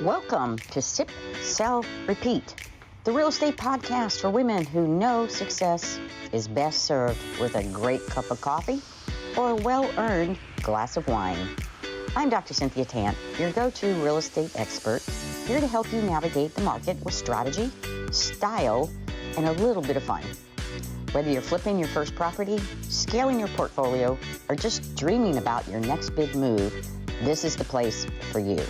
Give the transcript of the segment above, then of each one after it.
Welcome to Sip, Sell, Repeat, the real estate podcast for women who know success is best served with a great cup of coffee or a well-earned glass of wine. I'm Dr. Cynthia Tant, your go-to real estate expert, here to help you navigate the market with strategy, style, and a little bit of fun. Whether you're flipping your first property, scaling your portfolio, or just dreaming about your next big move, this is the place for you.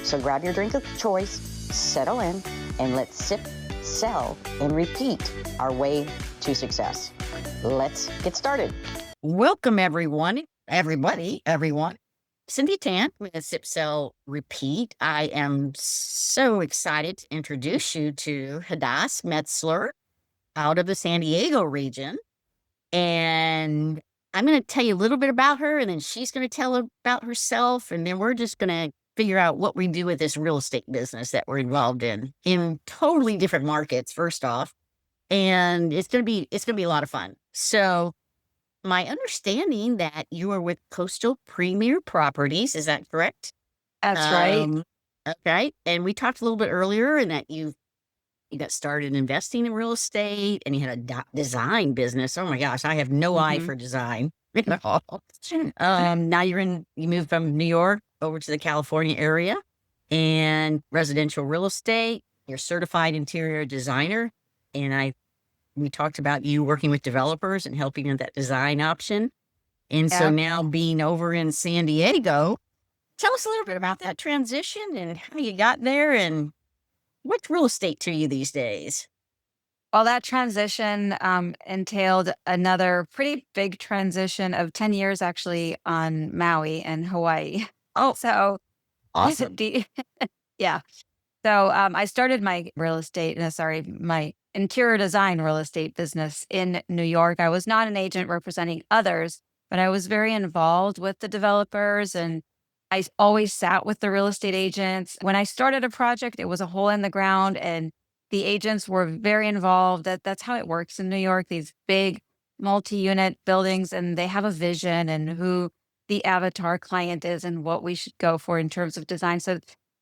So grab your drink of choice, settle in, and let's sip, sell, and repeat our way to success. Let's get started. Welcome, everyone. Cynthia Tant with Sip, Sell, Repeat. I am so excited to introduce you to Hadas Metzler out of the San Diego region. And I'm going to tell you a little bit about her, and then she's going to tell about herself, and then we're just going to figure out what we do with this real estate business that we're involved in totally different markets, first off. And it's going to be a lot of fun. So my understanding that you are with Coastal Premier Properties, is that correct? That's right. Okay. And we talked a little bit earlier and that you got started investing in real estate and you had a design business. Oh my gosh, I have no eye for design at all. Now you moved from New York over to the California area and residential real estate. You're a certified interior designer. And we talked about you working with developers and helping with that design option. And so now being over in San Diego, tell us a little bit about that transition and how you got there and what's real estate to you these days? Well, that transition entailed another pretty big transition of 10 years actually on Maui and Hawaii. Oh, So, awesome. yeah. So I started my my interior design real estate business in New York. I was not an agent representing others, but I was very involved with the developers and I always sat with the real estate agents. When I started a project, it was a hole in the ground and the agents were very involved. That's how it works in New York, these big multi-unit buildings, and they have a vision and who the avatar client is and what we should go for in terms of design. So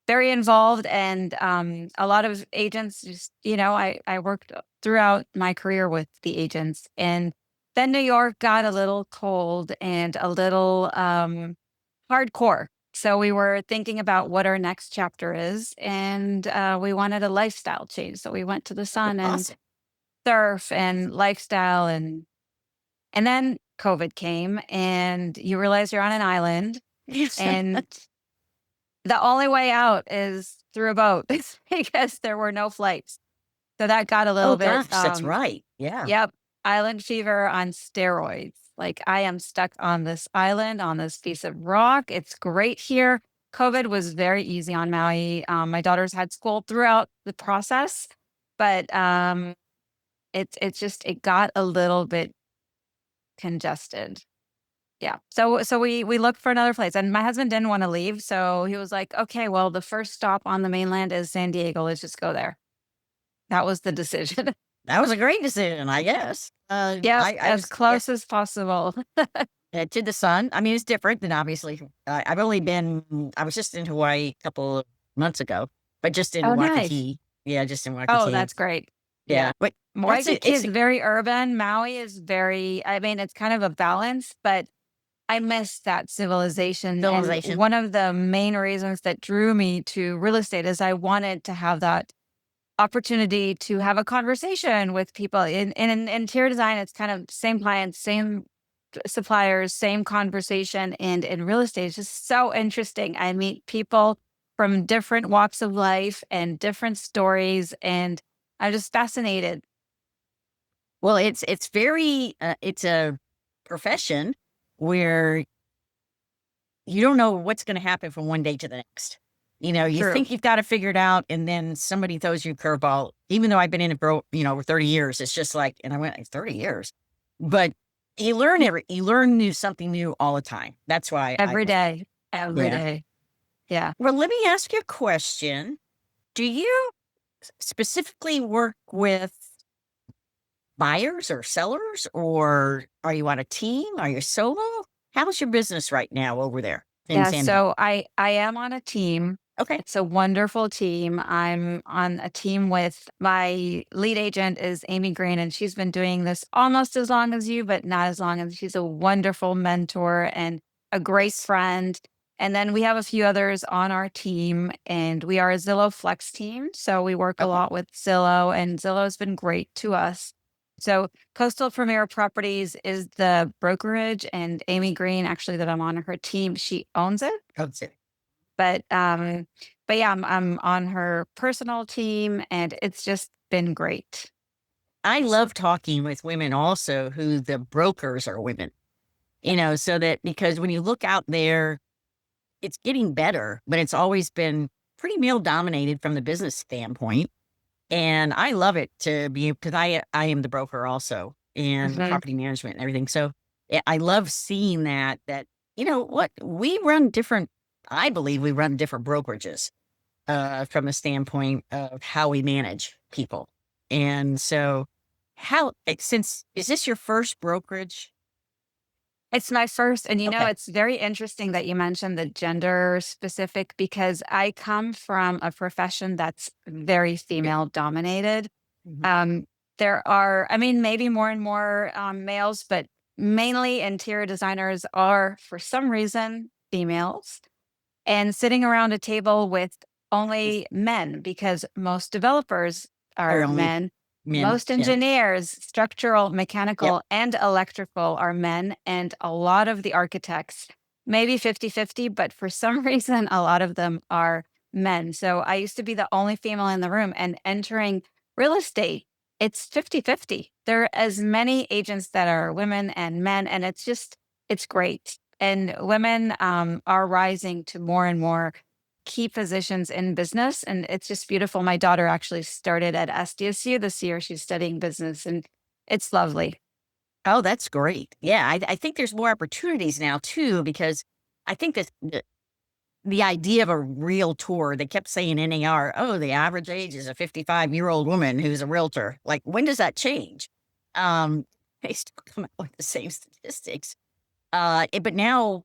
very involved and a lot of agents just, I worked throughout my career with the agents. And then New York got a little cold and a little hardcore. So we were thinking about what our next chapter is, and we wanted a lifestyle change. So we went to the sun and Awesome. surf and lifestyle, and then COVID came, and you realize you're on an island, and the only way out is through a boat because there were no flights. So that got a little bit. Gosh, that's right. Yeah. Yep, island fever on steroids. Like I am stuck on this island, on this piece of rock. It's great here. COVID was very easy on Maui. My daughters had school throughout the process, but it got a little bit congested. Yeah. So we looked for another place, and my husband didn't want to leave, so he was like, "Okay, well, the first stop on the mainland is San Diego. Let's just go there." That was the decision. That was a great decision, I guess. Yeah, as close as possible. To the sun. I mean, it's different than obviously. I was just in Hawaii a couple of months ago, but just in Oh, Waikiki. nice. Yeah, just in Oh, Waikiki. that's great. Yeah. But Waikiki is very urban. Maui is very, I mean, it's kind of a balance, but I miss that civilization. And one of the main reasons that drew me to real estate is I wanted to have that opportunity to have a conversation with people. In interior design, it's kind of same clients, same suppliers, same conversation. And in real estate, it's just so interesting. I meet people from different walks of life and different stories, and I'm just fascinated. Well, it's a profession where you don't know what's going to happen from one day to the next. You True. think you've got it figured out, and then somebody throws you a curveball. Even though I've been in it for over 30 years, it's just like, and I went 30 years, but you learn something new all the time. That's why Every day. Yeah. Well, let me ask you a question. Do you specifically work with buyers or sellers, or are you on a team? Are you solo? How's your business right now over there in San Diego? So I am on a team. Okay. It's a wonderful team. I'm on a team with my lead agent is Amy Green, and she's been doing this almost as long as you, but not as long as she's a wonderful mentor and a great Yes. friend. And then we have a few others on our team, and we are a Zillow Flex team. So we work a Okay. lot with Zillow, and Zillow's been great to us. So Coastal Premier Properties is the brokerage, and Amy Green, actually, that I'm on her team, she owns it. That's it. But, um, but yeah, I'm on her personal team and it's just been great. I love talking with women also who the brokers are women, so that because when you look out there, it's getting better, but it's always been pretty male dominated from the business standpoint. And I love it to be because I am the broker also in Mhm. property management and everything. So I love seeing that, what we run different, I believe we run different brokerages from the standpoint of how we manage people. And so since, is this your first brokerage? It's my first, and Okay. it's very interesting that you mentioned the gender specific because I come from a profession that's very Okay. female dominated. Mhm. Um, there are, I mean, maybe more and more males, but mainly interior designers are, for some reason, females. And sitting around a table with Yes. only men because most developers Or are only men. men. Most Yeah. engineers, structural, Yep. mechanical, and electrical are men. And a lot of the architects, maybe 50-50, but for some reason, a lot of them are men. So I used to be the only female in the room and entering real estate. It's 50-50. There are as many agents that are women and men, and it's great. And women are rising to more and more key positions in business. And it's just beautiful. My daughter actually started at SDSU this year. She's studying business and it's lovely. Oh, that's great. Yeah. I think there's more opportunities now too, because I think that the idea of a realtor, they kept saying NAR, oh, the average age is a 55-year-old woman who's a realtor. Like, when does that change? Um, they still come out with the same statistics. But now,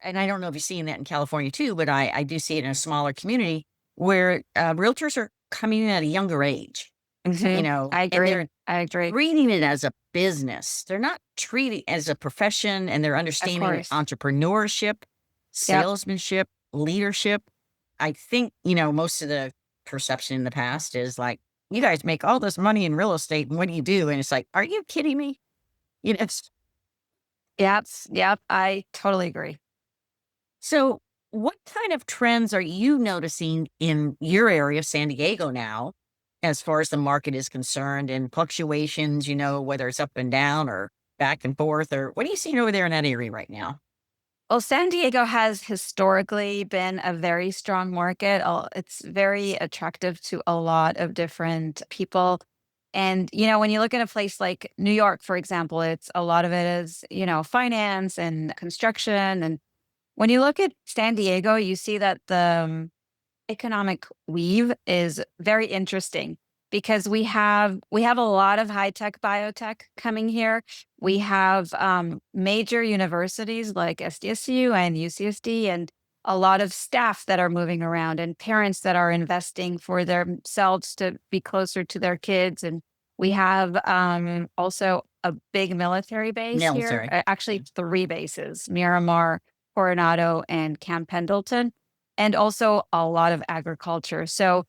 and I don't know if you're seeing that in California too, but I do see it in a smaller community where realtors are coming in at a younger age, I and they're agree. I agree. treating it as a business. They're not treating it as a profession, and they're Of understanding course. entrepreneurship, Yep. salesmanship, leadership. I think, most of the perception in the past is like, you guys make all this money in real estate, and what do you do? And it's like, are you kidding me? It's Yep. Yep. I totally agree. so. What kind of trends are you noticing in your area of San Diego now, as far as the market is concerned, and fluctuations? Whether it's up and down or back and forth, or what are you seeing over there in that area right now? Well, San Diego has historically been a very strong market. It's very attractive to a lot of different people. And, when you look at a place like New York, for example, it's a lot of it is, finance and construction. And when you look at San Diego, you see that the economic weave is very interesting because we have a lot of high tech biotech coming here. We have major universities like SDSU and UCSD, and a lot of staff that are moving around, and parents that are investing for themselves to be closer to their kids. And we have also a big military base here, Military. Yeah. actually three bases: Miramar, Coronado, and Camp Pendleton, and also a lot of agriculture. So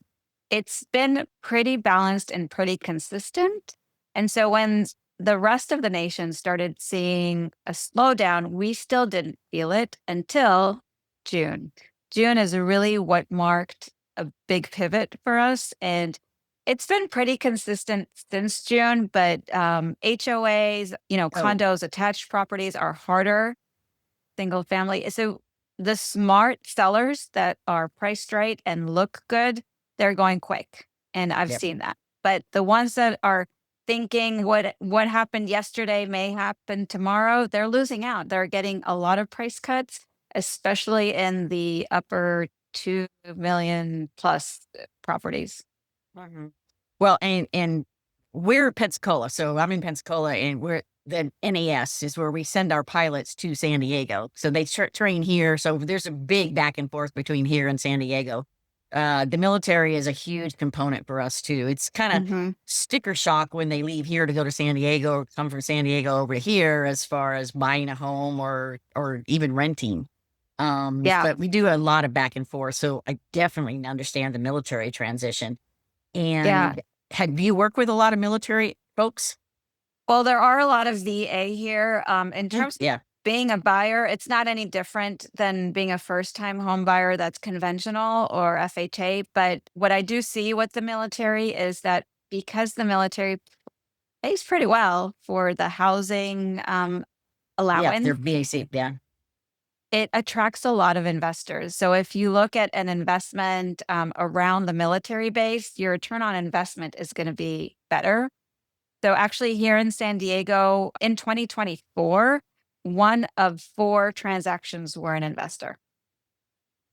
it's been pretty balanced and pretty consistent. And so when the rest of the nation started seeing a slowdown, we still didn't feel it until June. June is really what marked a big pivot for us. And it's been pretty consistent since June, but HOAs, Oh, condos, attached properties are harder single family. So the smart sellers that are priced right and look good, they're going quick. And I've yep. seen that. But the ones that are thinking what happened yesterday may happen tomorrow, they're losing out. They're getting a lot of price cuts, especially in the upper 2 million plus properties. Mhm. Well, and we're Pensacola, so I'm in Pensacola, and the NAS is where we send our pilots to San Diego. So they train here. So there's a big back and forth between here and San Diego. The military is a huge component for us too. It's kind of Mhm. sticker shock when they leave here to go to San Diego or come from San Diego over here as far as buying a home or even renting. Yeah. But we do a lot of back and forth. So I definitely understand the military transition. Yeah. And have you worked with a lot of military folks? Well, there are a lot of VA here. In terms of Yeah. being a buyer, it's not any different than being a first-time home buyer that's conventional or FHA. But what I do see with the military is that because the military pays pretty well for the housing Yeah. They're allowance, VAC. Yeah. it attracts a lot of investors. So if you look at an investment around the military base, your return on investment is going to be better. So actually here in San Diego in 2024, one of 4 transactions were an investor.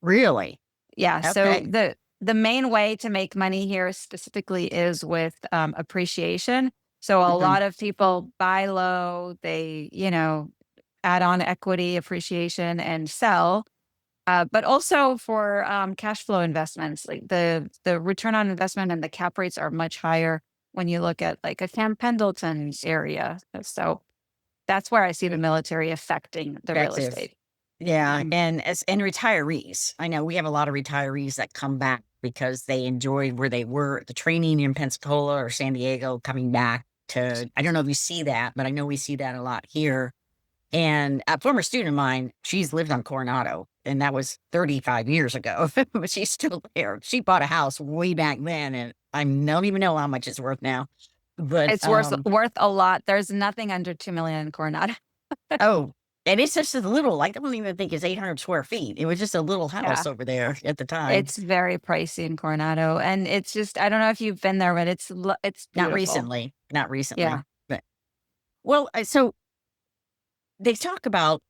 Really? Yeah. So Okay. the main way to make money here specifically is with appreciation. So a Mhm. lot of people buy low, they, add on equity appreciation and sell. But also for cash flow investments, like the return on investment and the cap rates are much higher when you look at like a Camp Pendleton area. So that's where I see the military affecting the real Effective. estate. Yeah. Mhm. And retirees. I know we have a lot of retirees that come back because they enjoyed where they were at the training in Pensacola or San Diego, coming back to, I don't know if you see that, but I know we see that a lot here. And a former student of mine, she's lived on Coronado, and that was 35 years ago, but she's still there. She bought a house way back then, and I don't even know how much it's worth now. But It's worth a lot. There's nothing under 2 million in Coronado. oh, and it's just a little, I don't even think it's 800 square feet. It was just a little house Yeah. over there at the time. It's very pricey in Coronado. And it's just, I don't know if you've been there, but it's Not beautiful. recently, not Yeah. recently. But well, so they talk about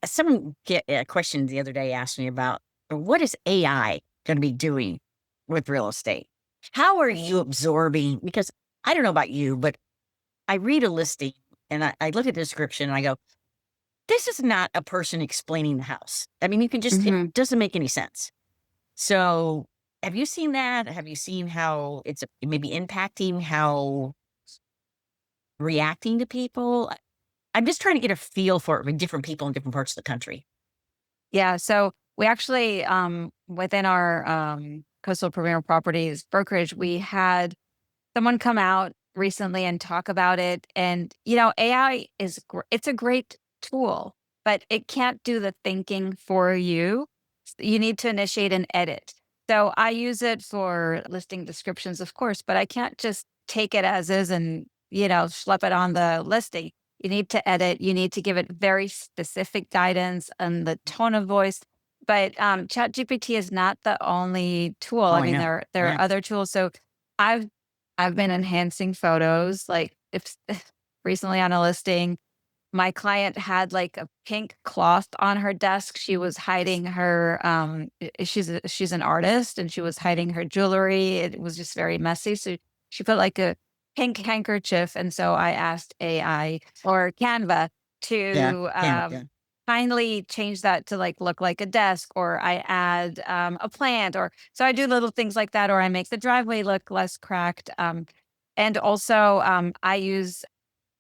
someone get a question the other day asked me about what is AI going to be doing with real estate? How are you absorbing? Because I don't know about you, but I read a listing and I look at the description and I go, this is not a person explaining the house. I mean, you can just, it Mhm. doesn't make any sense. So have you seen that? Have you seen how it's maybe impacting how reacting to people? I'm just trying to get a feel for it with different people in different parts of the country. Yeah. So we actually, within our coastal premier properties brokerage, we had someone come out recently and talk about it. And, AI it's a great tool, but it can't do the thinking for you. You need to initiate an edit. So I use it for listing descriptions, of course, but I can't just take it as is and, schlep it on the listing. You need to edit. You need to give it very specific guidance and the tone of voice. But ChatGPT is not the only tool. Oh, I I mean, know. there are Yeah. other tools. So I've I've been enhancing photos. Like if recently on a listing, my client had like a pink cloth on her desk. She was hiding her she's an artist and she was hiding her jewelry. It was just very messy. So she put like a pink handkerchief. And so I asked AI or Canva Yeah. to Yeah. kindly change that to like look like a desk, or I add a plant, or so I do little things like that, or I make the driveway look less cracked. And also I use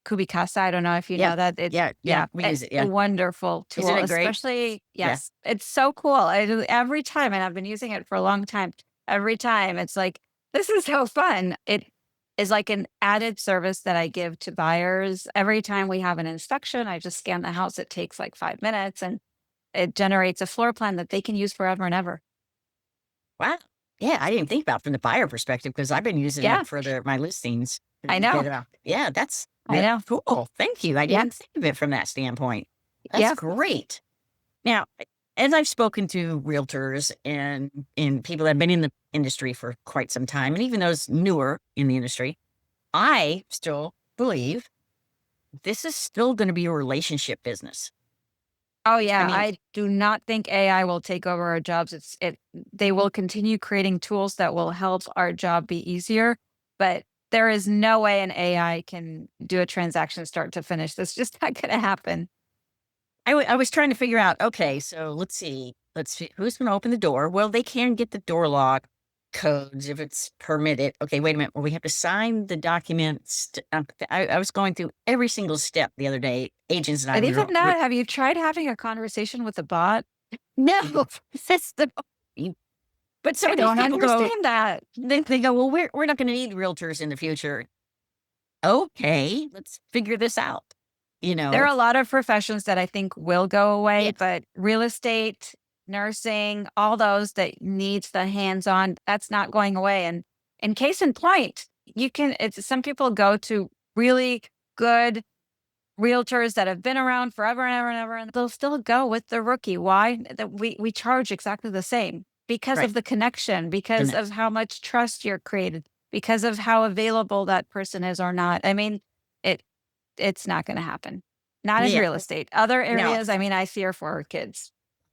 Kubicasa. I don't know if you Yeah. know that. It's Yeah. Yeah. yeah, We it's use it. a Yeah. wonderful Isn't tool, it great? especially Yeah. yes, it's so cool. I do every time, and I've been using it for a long time. Every time it's like, this is so fun. It is like an added service that I give to buyers. Every time we have an inspection, I just scan the house. It takes like 5 minutes and it generates a floor plan that they can use forever and ever. Wow. Yeah. I didn't think about it from the buyer perspective because I've been using Yeah, it for my listings. I know. Yeah. That's I really know. cool. Thank you. I Yeah. didn't think of it from that standpoint. That's Yeah. great. Now, as I've spoken to realtors and people that have been in the industry for quite some time, and even those newer in the industry, I still believe this is still going to be a relationship business. Oh I yeah, mean, I do not think AI will take over our jobs. They will continue creating tools that will help our job be easier, but there is no way an AI can do a transaction start to finish. That's just not going to happen. I was trying to figure out, okay, so let's see. Who's going to open the door? Well, they can get the door lock codes if it's permitted. Okay, wait a minute. Well, we have to sign the documents. I was going through every single step the other day. Agents and I, And even that, have you tried having a conversation with a bot? no, that's the, but some I of these don't people go, understand that. they go, well, we're not going to need realtors in the future. Okay, let's figure this out. There are a lot of professions that I think will go away, Yes. but real estate, nursing, all those that needs the hands-on, that's not going away. And in case in point, some people go to really good realtors that have been around forever and ever and ever, and they'll still go with the rookie. Why? That we charge exactly the same because Right. of the connection, because of how much trust you're created, because of how available that person is or not. I mean, it's not going to happen. Not in Yeah. real estate. Other No. areas, I mean, I fear for our kids.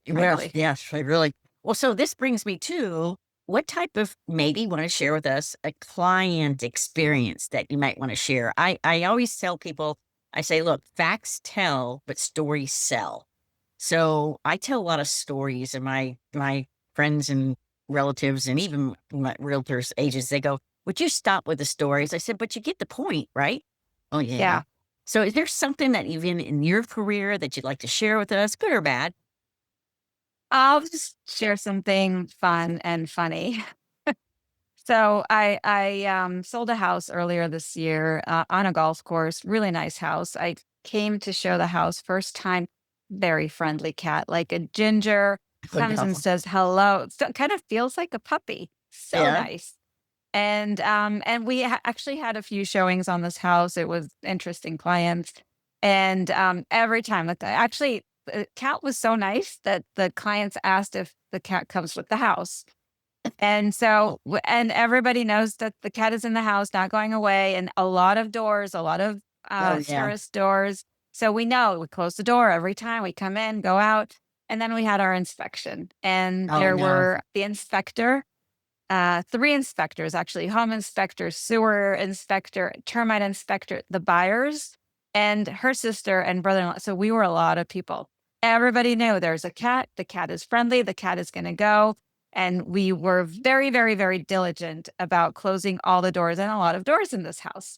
Well, frankly. yes, I really. Well, so this brings me to what type of, maybe want to share with us a client experience that you might want to share. I always tell people, I say, look, facts tell, but stories sell. So I tell a lot of stories, and my friends and relatives and even my realtors, agents, they go, would you stop with the stories? I said, but you get the point, right? Oh, yeah. Yeah. So is there something that you've in your career that you'd like to share with us, good or bad? I'll just share something fun and funny. So I sold a house earlier this year on a golf course, really nice house. I came to show the house first time, very friendly cat, like a ginger, comes and says hello. So it kind of feels like a puppy. So Yeah. nice. And we actually had a few showings on this house. It was interesting clients. And every time, actually, the cat was so nice that the clients asked if the cat comes with the house. And so, and everybody knows that the cat is in the house, not going away, and a lot of doors, a lot of Yeah. terrace doors. So we know we close the door every time we come in, go out. And then we had our inspection, and Oh, there no. were the inspector, three inspectors, actually, home inspector, sewer inspector, termite inspector, the buyers, and her sister and brother-in-law. So we were a lot of people. Everybody knew there's a cat. The cat is friendly. The cat is going to go. And we were very, very, very diligent about closing all the doors, and a lot of doors in this house.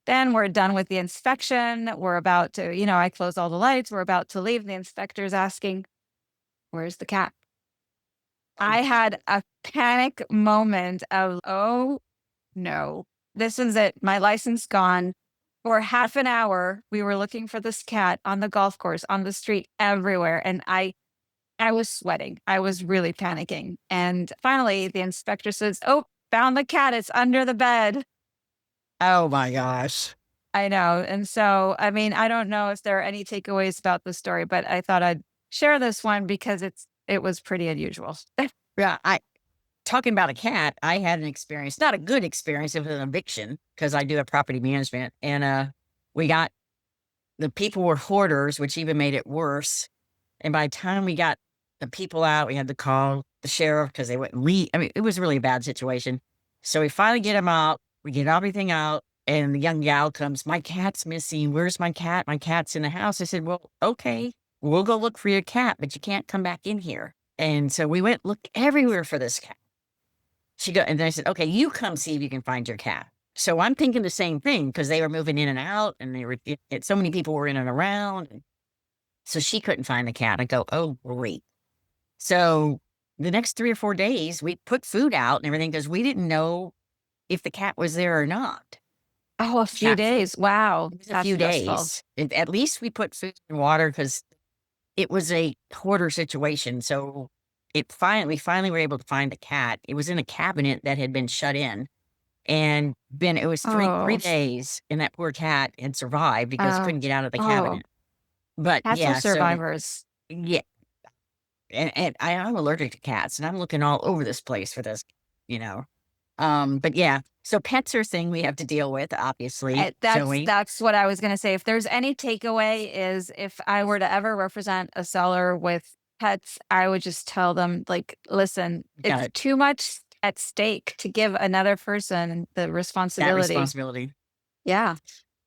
Then we're done with the inspection. We're about to, I close all the lights. We're about to leave. The inspector's asking, where's the cat? I had a panic moment of, oh no, this is it. My license gone. For half an hour, we were looking for this cat on the golf course, on the street, everywhere. And I was sweating. I was really panicking. And finally, the inspector says, oh, found the cat. It's under the bed. Oh my gosh. I know. And so, I mean, I don't know if there are any takeaways about the story, but I thought I'd share this one because it was pretty unusual. Yeah. Talking about a cat, I had an experience, not a good experience, it was an eviction because I do have property management. And the people were hoarders, which even made it worse. And by the time we got the people out, we had to call the sheriff because they wouldn't leave. I mean, it was really a bad situation. So we finally get them out. We get everything out. And the young gal comes, my cat's missing. Where's my cat? My cat's in the house. I said, well, okay, we'll go look for your cat, but you can't come back in here. And so we went look everywhere for this cat. And then I said, okay, you come see if you can find your cat. So I'm thinking the same thing because they were moving in and out, and so many people were in and around. So she couldn't find the cat. I go, oh, great. So the next 3 or 4 days, we put food out and everything because we didn't know if the cat was there or not. Oh, a few Cat food. days. Wow. It was a That's few stressful. days. At least we put food and water because it was a hoarder situation. So we finally were able to find the cat. It was in a cabinet that had been shut in. And it was three Oh, days, and that poor cat had survived because it oh, couldn't get out of the oh, cabinet. But cats are yeah, so survivors. yeah, and I'm allergic to cats, and I'm looking all over this place for this, you know. But yeah, so pets are a thing we have to deal with, obviously. That's what I was going to say. If there's any takeaway is if I were to ever represent a seller with pets, I would just tell them, like, listen, Got it's it. too much at stake to give another person the That responsibility. responsibility. Yeah.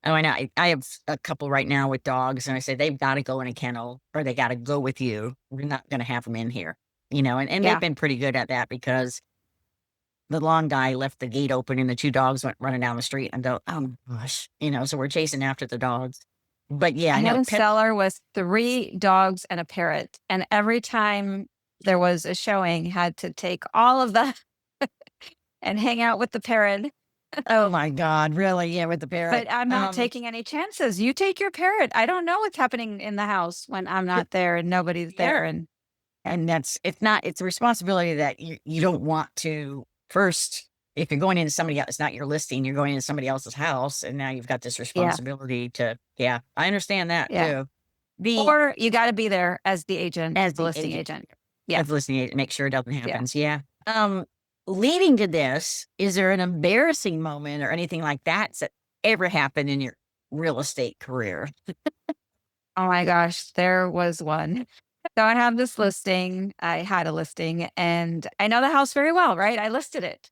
Oh, I know. I have a couple right now with dogs, and I say they've got to go in a kennel or they got to go with you. We're not going to have them in here, and they've Yeah. been pretty good at that because the long guy left the gate open and the two dogs went running down the street and go, oh my gosh, so we're chasing after the dogs. But yeah, I I had know a seller with 3 dogs and a parrot. And every time there was a showing, had to take all of the and hang out with the parrot. Oh my God, really? Yeah, with the parrot. But I'm not taking any chances. You take your parrot. I don't know what's happening in the house when I'm not there and nobody's there. Yeah. And And it's a responsibility that you don't want to first. If you're going into somebody else, it's not your listing, you're going into somebody else's house. And now you've got this yeah, responsibility I understand that yeah. too. The, Or you got to be there as the agent, as the the listing agent, agent. Yeah. as listening agent, make sure it doesn't Yeah. happen. Yeah. Leading to this, is there an embarrassing moment or anything like that ever happened in your real estate career? Oh my gosh, there was one. So I have this listing. I had a listing and I know the house very well, right? I listed it.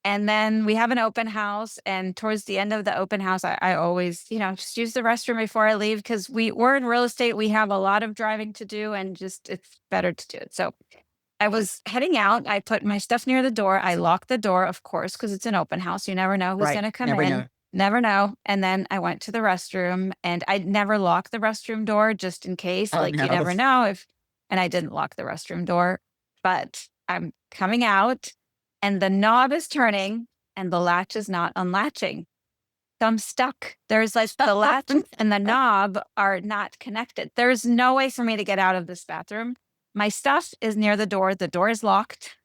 And then we have an open house. And towards the end of the open house, I always, just use the restroom before I leave because we're in real estate. We have a lot of driving to do and just it's better to do it. So I was heading out. I put my stuff near the door. I locked the door, of course, because it's an open house. You never know who's Right. going to come Never in. know. Never know. And then I went to the restroom and I never locked the restroom door just in case. Oh, Like you no. never know and I didn't lock the restroom door. But I'm coming out and the knob is turning and the latch is not unlatching. So I'm stuck. There's like the latch and the knob are not connected. There's no way for me to get out of this bathroom. My stuff is near the door. The door is locked.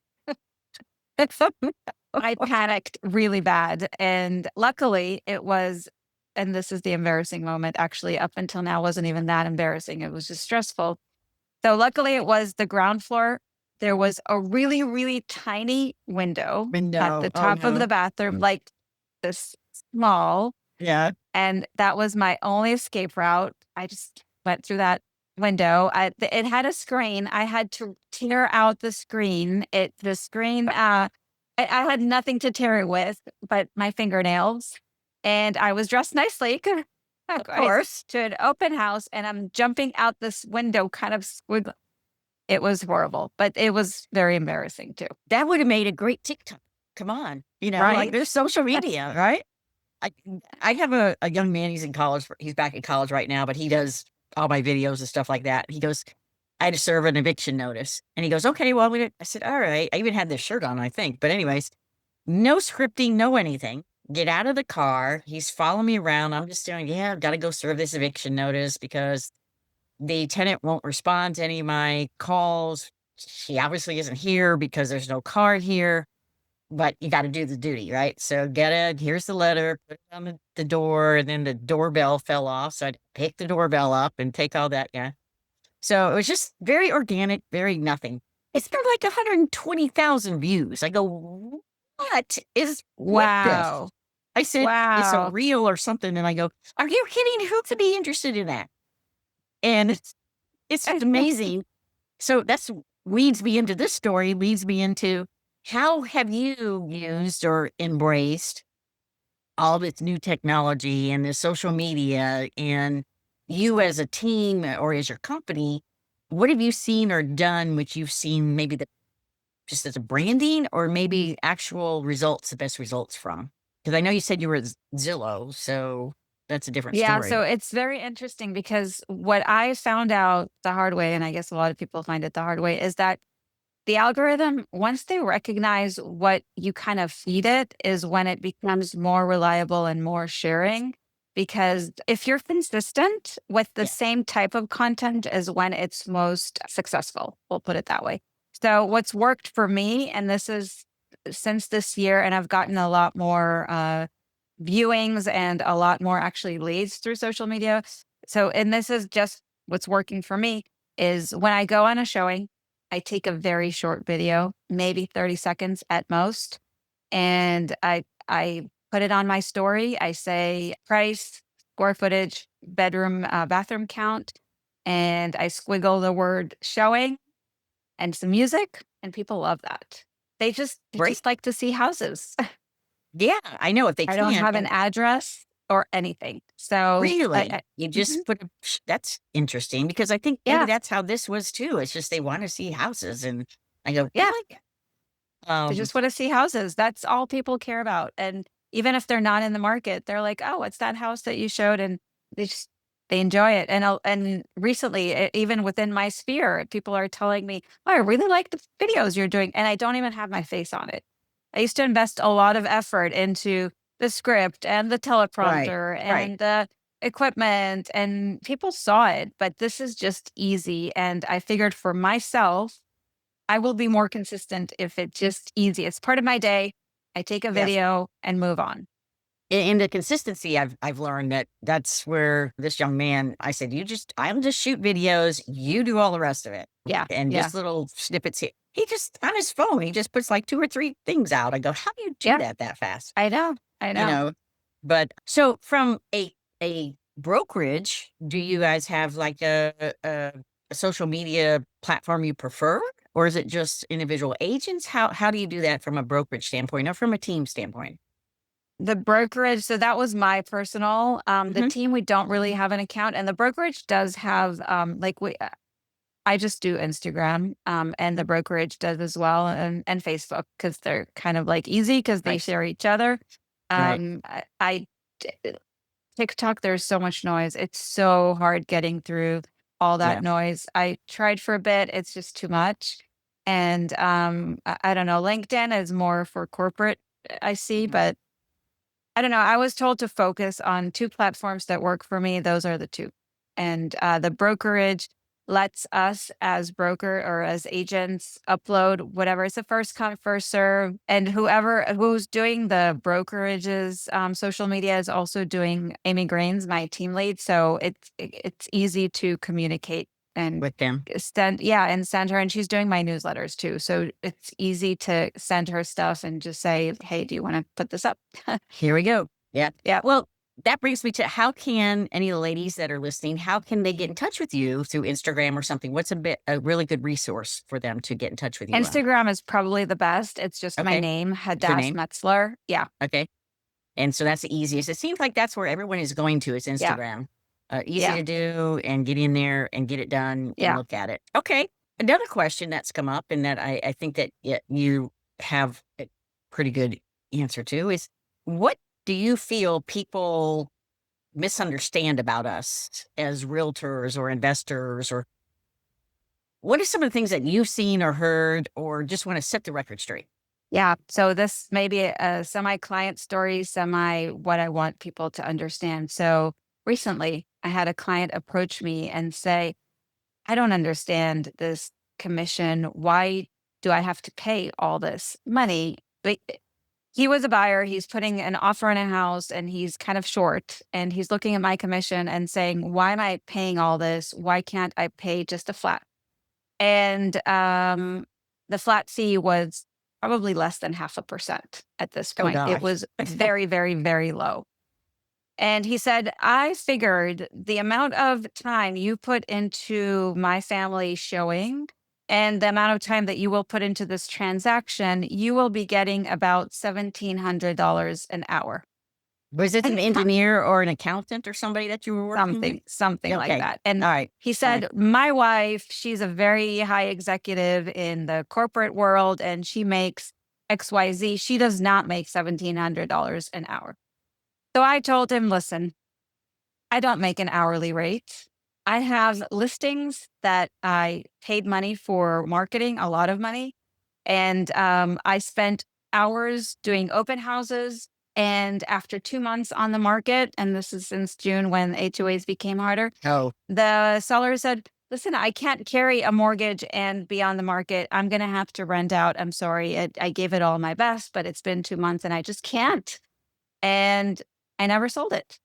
I panicked really bad. And luckily it was, and this is the embarrassing moment, actually, up until now wasn't even that embarrassing. It was just stressful. So luckily it was the ground floor. There was a really, really tiny window at the Oh, top of no. the bathroom, like this small. Yeah. And that was my only escape route. I just went through that window. It had a screen. I had to tear out the screen. The screen, I had nothing to tear it with but my fingernails. And I was dressed nicely. Of course. To an open house and I'm jumping out this window kind of squiggle. It was horrible, but it was very embarrassing too. That would have made a great TikTok. Come on. Like Right? there's social media, right? I have a young man, he's in college. He's back in college right now, but he does all my videos and stuff like that. He goes, I had to serve an eviction notice. And he goes, okay, well, I said, all right. I even had this shirt on, I think. But anyways, no scripting, no anything. Get out of the car. He's following me around. I'm just doing, I've got to go serve this eviction notice because the tenant won't respond to any of my calls. She obviously isn't here because there's no card here, but you got to do the duty, right? So here's the letter, put it on the door, and then the doorbell fell off. So I'd pick the doorbell up and take all that. Yeah. So it was just very organic, very nothing. It's been like 120,000 views. I go, what is with this? Wow. I said, it's a reel or something. And I go, are you kidding? Who could be interested in that? And it's just amazing. So that's leads me into this story, leads me into how have you used or embraced all this new technology and the social media and you as a team or as your company, what have you seen or done which you've seen maybe just as a branding or maybe actual results, the best results from? Because I know you said you were at Zillow, so that's a different Yeah, story. so it's very interesting because what I found out the hard way, and I guess a lot of people find it the hard way, is that the algorithm, once they recognize what you kind of feed it, is when it becomes more reliable and more sharing. Because if you're consistent with the Yeah. same type of content is when it's most successful, we'll put it that way. So what's worked for me, and this is since this year, and I've gotten a lot more viewings and a lot more actually leads through social media. So, and this is just what's working for me is when I go on a showing, I take a very short video, maybe 30 seconds at most. And I put it on my story. I say price, square footage, bedroom, bathroom count, and I squiggle the word showing and some music, and people love that. they Great. just like to see houses. Yeah, I know if they I don't can't. have an And address or anything. So really, you mhm. just that's interesting because I think maybe Yeah, that's how this was too. It's just they want to see houses, and I go, yeah. really? They Um, just want to see houses. That's all people care about. And even if they're not in the market, they're like, "Oh, it's that house that you showed," and they just they enjoy it. And recently, even within my sphere, people are telling me, "Oh, I really like the videos you're doing," and I don't even have my face on it. I used to invest a lot of effort into the script and the right, teleprompter right. and the equipment, and people saw it. But this is just easy, and I figured for myself I will be more consistent if it's just easy. It's part of my day. I take a Yes. video and move on. In the consistency, I've learned that that's where this young man, I said, I'll just shoot videos. You do all the rest of it, Yeah. and Yeah. just little snippets here. He just on his phone, he just puts like 2 or 3 things out. I go, how do you do Yeah. that fast? I know. I You know. know. But so from a brokerage, do you guys have like a social media platform you prefer, or is it just individual agents? How do you do that from a brokerage standpoint or from a team standpoint? The brokerage, so that was my personal. The Hmm. team, we don't really have an account, and the brokerage does have like I just do Instagram, and the brokerage does as well, and Facebook because they're kind of like easy because they Right, share each other. right. I TikTok, there's so much noise. It's so hard getting through all that Yeah. noise. I tried for a bit, it's just too much. And I don't know, LinkedIn is more for corporate, I see, Mhm. but I don't know. I was told to focus on 2 platforms that work for me. Those are the 2. And, the brokerage lets us as broker or as agents upload whatever. It's a first come, first serve, and who's doing the brokerage's, social media is also doing Amy Grains, my team lead, so it's easy to communicate and With them. send her, and she's doing my newsletters too, so it's easy to send her stuff and just say, "Hey, do you wanna put this up?" Here we go. Yeah. Yeah. Well, that brings me to how can any of the ladies that are listening, how can they get in touch with you through Instagram or something? What's a really good resource for them to get in touch with you on? Instagram is probably the best. It's just my Okay. name, It's your Hadas name. Metzler. Yeah. Okay. And so that's the easiest. It seems like that's where everyone is going to is Yeah. Instagram. Easy Yeah. to do and get in there and get it done and Yeah. look at it. Okay. Another question that's come up and that I think that you have a pretty good answer to is what do you feel people misunderstand about us as realtors or investors, or what are some of the things that you've seen or heard or just want to set the record straight? Yeah. So this may be a semi client story, semi what I want people to understand. So recently I had a client approach me and say, I don't understand this commission. Why do I have to pay all this money? But he was a buyer. He's putting an offer on a house and he's kind of short and he's looking at my commission and saying, why am I paying all this? Why can't I pay just a flat? And the flat fee was probably less than 0.5% at this Oh point. It gosh. was very, very, very low. And he said, I figured the amount of time you put into my family showing and the amount of time that you will put into this transaction, you will be getting about $1,700 an hour. Was it an engineer or an accountant or somebody that you were working with? Something like Okay. that. And All right. he All right. said, my wife, she's a very high executive in the corporate world and she makes XYZ. She does not make $1,700 an hour. So I told him, listen, I don't make an hourly rate. I have listings that I paid money for marketing, a lot of money. And I spent hours doing open houses. And after 2 months on the market, and this is since June when HOAs became harder, Oh, the seller said, listen, I can't carry a mortgage and be on the market. I'm going to have to rent out. I'm sorry. I gave it all my best, but it's been 2 months and I just can't. And I never sold it.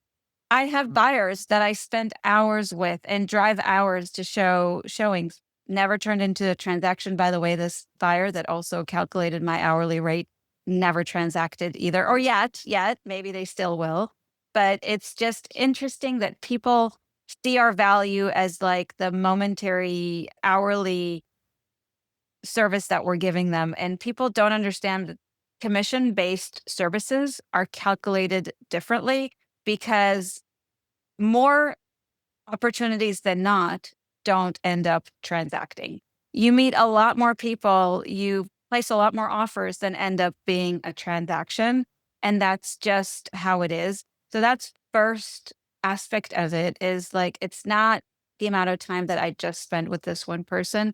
I have buyers that I spend hours with and drive hours to show showings. Never turned into a transaction. By the way, this buyer that also calculated my hourly rate never transacted either, or yet. Maybe they still will. But it's just interesting that people see our value as like the momentary hourly service that we're giving them. And people don't understand that commission-based services are calculated differently because more opportunities than not don't end up transacting. You meet a lot more people, you place a lot more offers than end up being a transaction. And that's just how it is. So that's first aspect of it is like, it's not the amount of time that I just spent with this one person.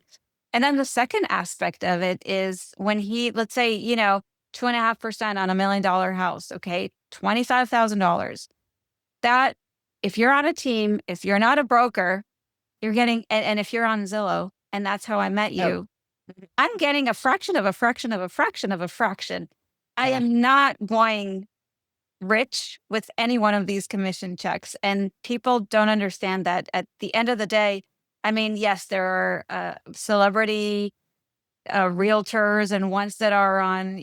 And then the second aspect of it is when let's say, 2.5% on $1 million house, okay, $25,000. That, if you're on a team, if you're not a broker, you're getting, and if you're on Zillow, and that's how I met you, I'm getting a fraction of a fraction of a fraction of a fraction. I am not going rich with any one of these commission checks. And people don't understand that at the end of the day, I mean, yes, there are celebrity realtors and ones that are on,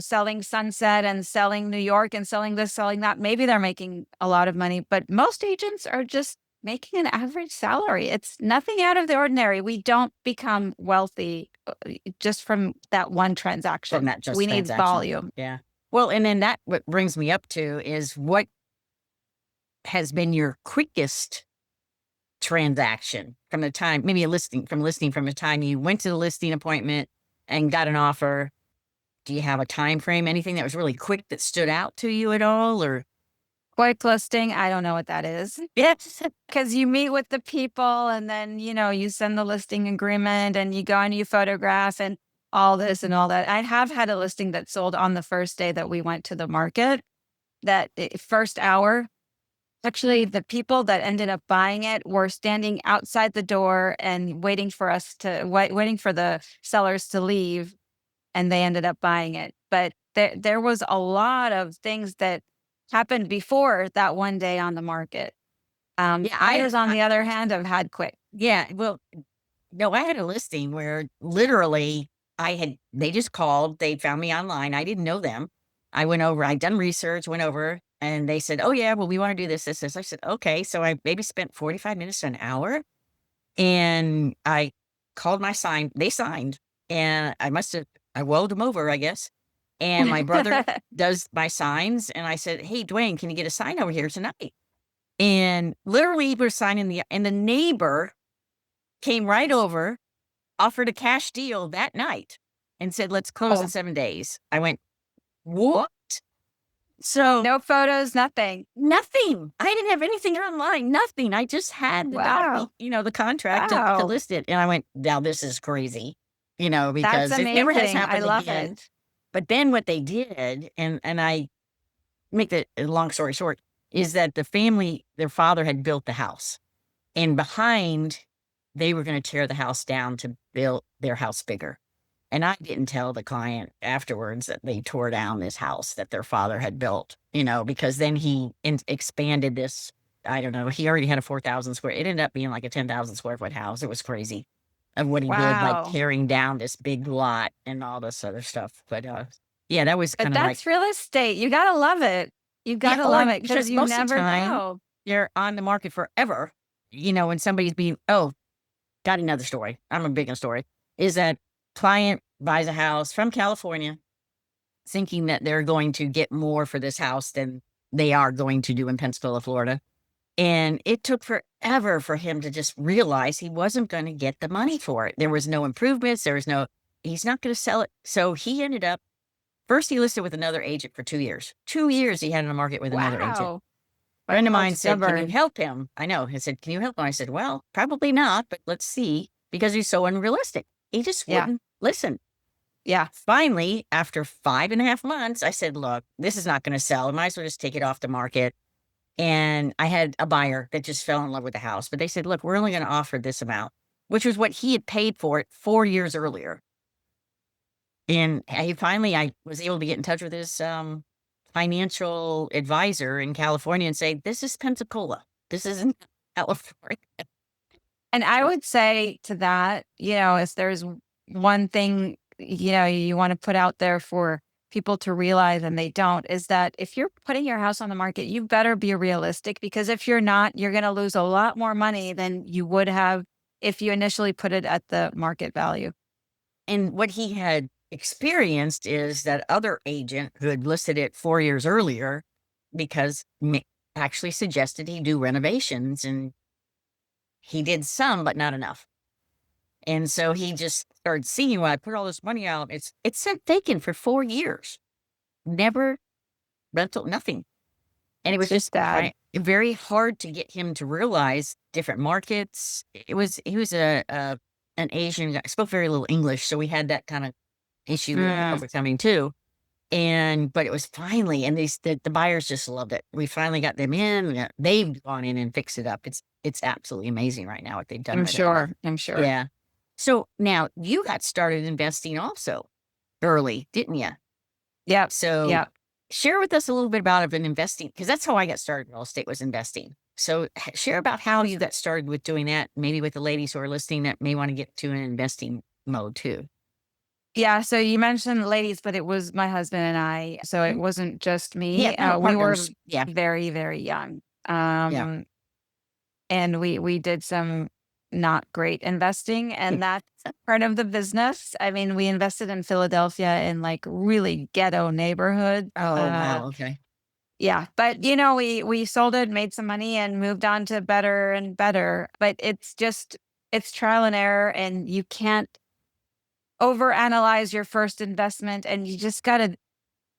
selling Sunset and selling New York and selling this, selling that. Maybe they're making a lot of money, but most agents are just making an average salary. It's nothing out of the ordinary. We don't become wealthy just from that one transaction. From that just we need transaction. volume. Yeah. Well, and then what brings me up to is what has been your quickest transaction from the time, maybe from the time you went to the listing appointment and got an offer. Do you have a time frame, anything that was really quick that stood out to you at all? Or quick listing, I don't know what that is. yes, because you meet with the people and then, you send the listing agreement and you go and you photograph and all this and all that. I have had a listing that sold on the first day that we went to the market, that first hour. Actually, the people that ended up buying it were standing outside the door and waiting for the sellers to leave, and they ended up buying it. But there was a lot of things that happened before that one day on the market. Buyers, on the other hand, have had quick. Yeah, well, no, I had a listing where literally they just called, they found me online. I didn't know them. I went over, I'd done research, went over, and they said, oh yeah, well, we want to do this, this, this. I said, okay. So I maybe spent 45 minutes to an hour, and I called they signed, and I walled them over, I guess. And my brother does my signs. And I said, hey, Dwayne, can you get a sign over here tonight? And literally we're signing and the neighbor came right over, offered a cash deal that night and said, let's close in 7 days. I went, what? So no photos, nothing. I didn't have anything online, nothing. I just had the contract to list it. And I went, now this is crazy, because That's it never has amazing. happened I love again. it. But then what they did, and I make the long story short, is that their father had built the house, and behind they were going to tear the house down to build their house bigger. And I didn't tell the client afterwards that they tore down this house that their father had built, because then he expanded this. I don't know. He already had a 4,000 square. It ended up being like a 10,000 square foot house. It was crazy of what he did, like tearing down this big lot and all this other stuff. But yeah, that was kind of like. But that's real estate. You got to love it. You got to love it because you never know. You're on the market forever, when somebody's got another story. I'm a big story. Is that client buys a house from California thinking that they're going to get more for this house than they are going to do in Pensacola, Florida. And it took forever for him to just realize he wasn't going to get the money for it. There was no improvements. He's not going to sell it. So he ended up, first he listed with another agent for 2 years. 2 years he had in the market with another agent. A friend of mine said, can you help him? I know. He said, can you help him? I said, well, probably not, but let's see, because he's so unrealistic. He just wouldn't listen. Yeah. Finally, after 5.5 months, I said, look, this is not going to sell. I might as well just take it off the market. And I had a buyer that just fell in love with the house, but they said, look, we're only going to offer this amount, which was what he had paid for it 4 years earlier. And I was able to get in touch with his financial advisor in California and say, this is Pensacola. This isn't California. And I would say to that, if there's one thing, you want to put out there for people to realize, and they don't, is that if you're putting your house on the market, you better be realistic, because if you're not, you're going to lose a lot more money than you would have if you initially put it at the market value. And what he had experienced is that other agent who had listed it 4 years earlier, because actually suggested he do renovations, and he did some, but not enough. And so he just started seeing, well, I put all this money out. It's sat vacant for 4 years, never rental, nothing. And it was It's just sad. very hard to get him to realize different markets. He was an Asian guy, spoke very little English, so we had that kind of issue overcoming too. But it was finally, and the buyers just loved it. We finally got them in. They've gone in and fixed it up. It's absolutely amazing right now what they've done. I'm with sure. I'm it. sure. Yeah. So now you got started investing also early, didn't you? Yeah. So Yeah. share with us a little bit about investing, because that's how I got started in real estate, was investing. So share about how you got started with doing that, maybe with the ladies who are listening that may want to get to an investing mode too. Yeah. So you mentioned ladies, but it was my husband and I. So it wasn't just me. Yeah, no, We were partners. Yeah. very, very young. Yeah. And we did some not great investing, and that's part of the business. I mean, we invested in Philadelphia in like really ghetto neighborhood. Oh, wow. Okay. Yeah, but we sold it, made some money, and moved on to better and better. But it's trial and error, and you can't overanalyze your first investment, and you just got to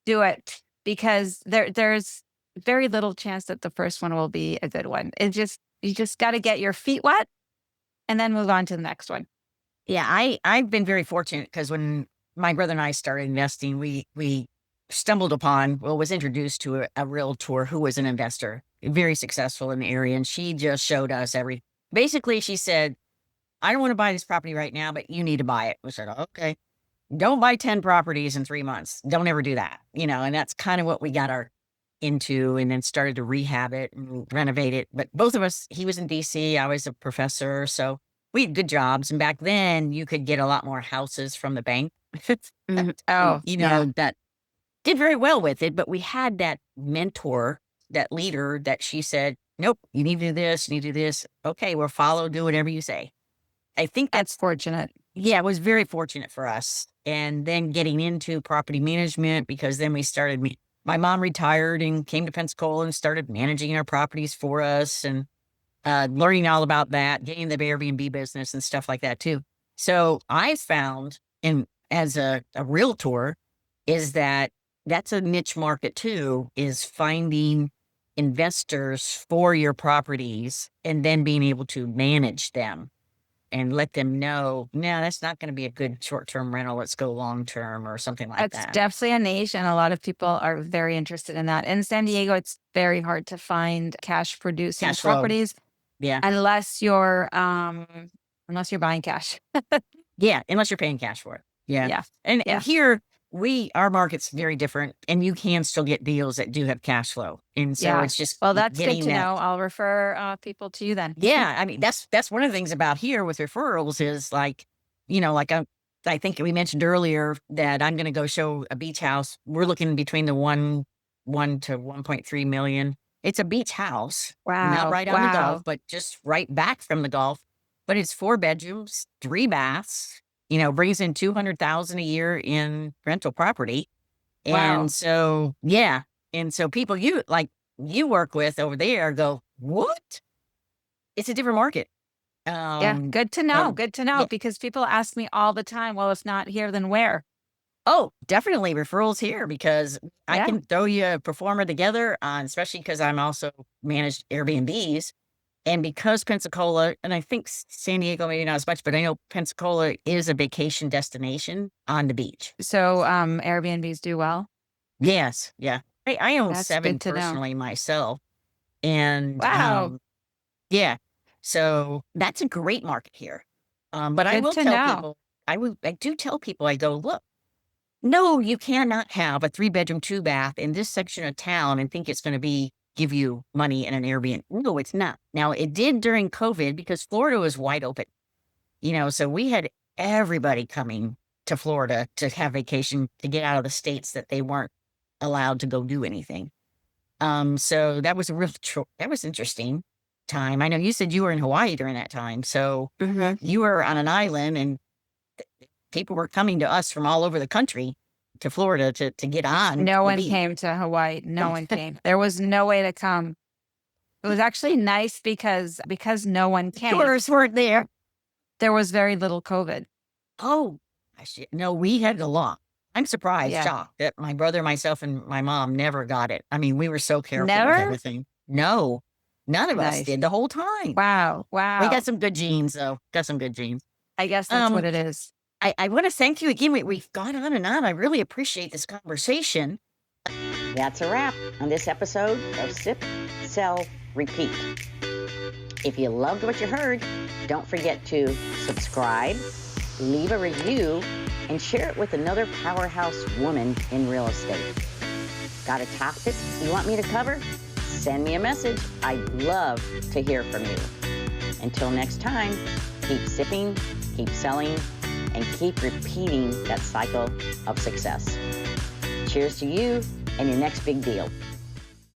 do it, because there's very little chance that the first one will be a good one. You just got to get your feet wet and then move on to the next one. Yeah, I've been very fortunate, because when my brother and I started investing, we stumbled upon, was introduced to a realtor who was an investor, very successful in the area, and she just showed us basically she said, I don't want to buy this property right now, but you need to buy it. We said, okay. Don't buy 10 properties in 3 months. Don't ever do that. And that's kind of what we got into, and then started to rehab it and renovate it. But both of us, he was in DC, I was a professor, so we had good jobs. And back then you could get a lot more houses from the bank. Oh, that did very well with it. But we had that mentor, that leader, that she said, nope, you need to do this, you need to do this. Okay, we'll follow, do whatever you say. I think that's fortunate. Yeah, it was very fortunate for us. And then getting into property management, because then we started, my mom retired and came to Pensacola and started managing our properties for us, and learning all about that, getting the Airbnb business and stuff like that too. So I found, and as a realtor, is that's a niche market too, is finding investors for your properties and then being able to manage them and let them know, no, that's not going to be a good short-term rental. Let's go long-term or something like that. That's definitely a niche, and a lot of people are very interested in that. In San Diego, it's very hard to find cash producing properties. Yeah. Unless you're buying cash. Yeah, unless you're paying cash for it. Yeah. Yeah. And here, our market's very different, and you can still get deals that do have cash flow. And so it's just, well, that's good to know. I'll refer people to you then. Yeah. I mean, that's one of the things about here with referrals is like I think we mentioned earlier that I'm going to go show a beach house. We're looking between the 1 to 1.3 million. It's a beach house. Wow. Not right on the Gulf, but just right back from the Gulf. But it's 4 bedrooms, 3 baths, brings in $200,000 a year in rental property. Wow. And so, yeah. And so people you work with over there go, what? It's a different market. Good to know. Good to know, because people ask me all the time, well, if not here, then where? Oh, definitely referrals here, because I can throw you a performer together, especially because I'm also managed Airbnbs. And because Pensacola, and I think San Diego, maybe not as much, but I know Pensacola is a vacation destination on the beach. So Airbnbs do well? Yes. Yeah. I own That's 7 good to know. personally myself. And Wow. yeah. So that's a great market here. But I Good will to tell know. people, I do tell people, I go, look, no, you cannot have a 3-bedroom, 2-bath in this section of town and think it's going to give you money in an Airbnb. No, it's not. Now, it did during COVID, because Florida was wide open. So we had everybody coming to Florida to have vacation, to get out of the states that they weren't allowed to go do anything. So that was that was interesting time. I know you said you were in Hawaii during that time. So you were on an island, and people were coming to us from all over the country to Florida to get on. No the one beach. came to Hawaii. No one came. There was no way to come. It was actually nice because no one came. Tourists weren't there. There was very little COVID. Oh, no, we had a lot. I'm surprised, Yeah. shocked that my brother, myself, and my mom never got it. I mean, we were so careful Never? with everything. No, none of us Nice. did the whole time. Wow. We got some good genes, though. Got some good genes. I guess that's what it is. I want to thank you again. We've gone on and on. I really appreciate this conversation. That's a wrap on this episode of Sip, Sell, Repeat. If you loved what you heard, don't forget to subscribe, leave a review, and share it with another powerhouse woman in real estate. Got a topic you want me to cover? Send me a message. I'd love to hear from you. Until next time, keep sipping, keep selling, and keep repeating that cycle of success. Cheers to you and your next big deal.